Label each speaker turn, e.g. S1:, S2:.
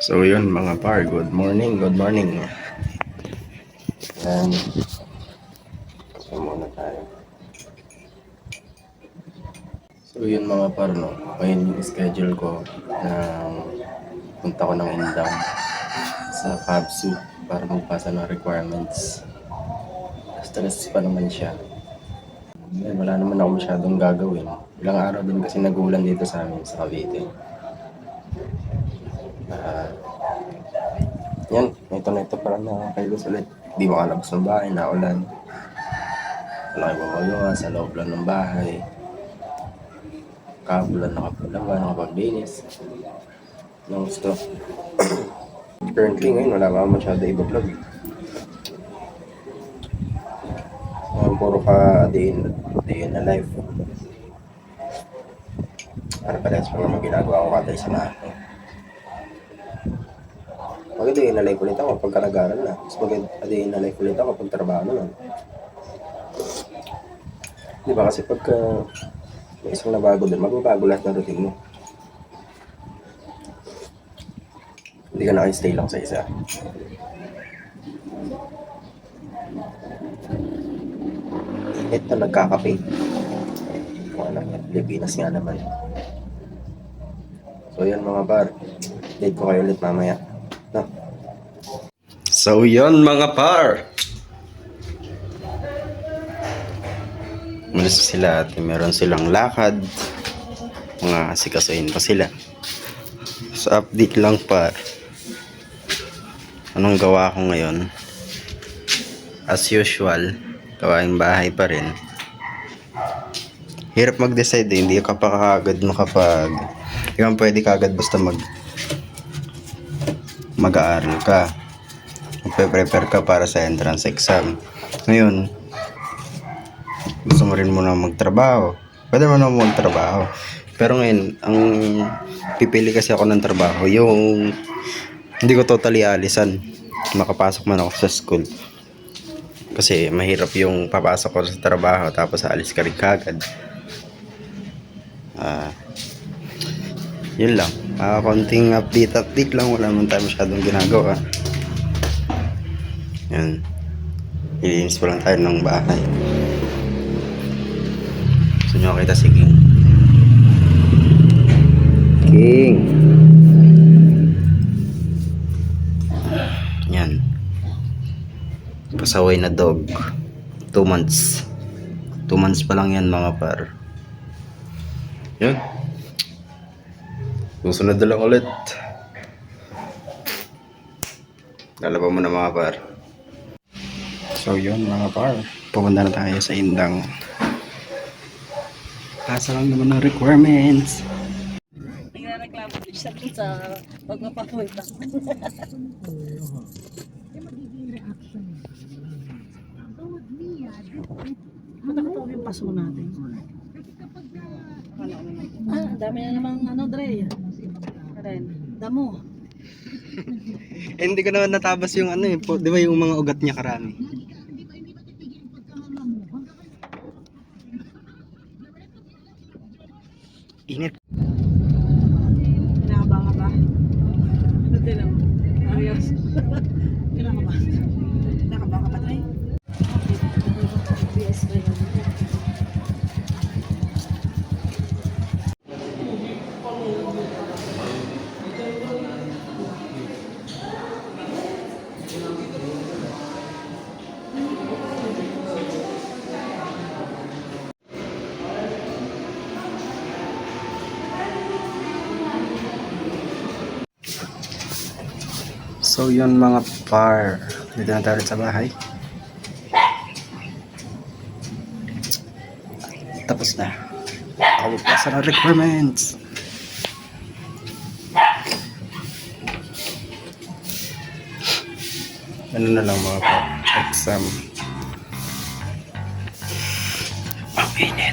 S1: So yun mga par, good morning, good morning. Yan. Kasi muna tayo. So yun mga par, no. Ngayon yung schedule ko na punta ko ng Indang sa FABSU para magpasa ng requirements. Stress pa naman siya. Yan, wala naman ako masyadong gagawin. Ilang araw din kasi nagulan dito sa amin sa Cavite. Yan, ito parang nakakailos ulit. Di makalabas ng bahay, naulan. Wala kayo magawa sa loob lang ng bahay. Kabulan nakapaglinis. Nang gusto. Currently ngayon, wala ka masyado iba-vlog. Puro ka day in a life. Para parehas pa naman ginagawa ko katay sa lahat. Mag-day in a life ulit ako pagka nag-aaral na. Mas mag-day in a life ulit ako pag trabaho naman. Di ba kasi pagka may isang nabago din, magbabago lahat ng routine mo. Hindi ka naka-stay lang sa isa. Init na nagkakape. Kung alam niya, Pilipinas nga naman. So yan mga par, date ko kayo ulit mamaya. No? So yun mga par, malis sila at meron silang lakad, mga asikasuhin pa sila. So update lang par, anong gawa ko ngayon? As usual, gawaing bahay pa rin. Hirap mag-decide eh. Hindi ka pa kagad makapag, hindi ka pwede kagad basta mag-aaral ka, magpe-prepare ka para sa entrance exam. Ngayon gusto mo rin muna magtrabaho, pwede mo na magtrabaho. Pero ngayon, ang pipili kasi ako ng trabaho, yung hindi ko totally alisan, makapasok man ako sa school. Kasi mahirap yung papasok ko sa trabaho tapos alis ka rin kagad. Yun lang, konting update lang, wala naman tayo masyadong ginagawa. Yan, ilinis pa lang tayo ng bahay. Gusto nyo kita si King. Yan, pasaway na dog, 2 months pa lang yan mga par. Yan, susunod na lang ulit. Lalaba mo na mga par. So yun mga par, pupunta na tayo sa Indang. Pasa lang naman ng requirements.
S2: Nagreklamo din siya dun sa pagpapapunta. Matakataw yung paso natin. Dami na namang Dre. Karen, damo.
S1: Hindi ko naman natabas yung di ba yung mga ugat niya karami. Init.
S2: Kinakabang ka ba? Ba't din ako? Ayos. Kinakabang ka? Kinakabang ka ba, Dre? BS ba yun?
S1: So yun mga par, dito na tayo sa bahay. Tapos na ako magpasa ng requirements. Ano na lang mga par, exam. Ang init.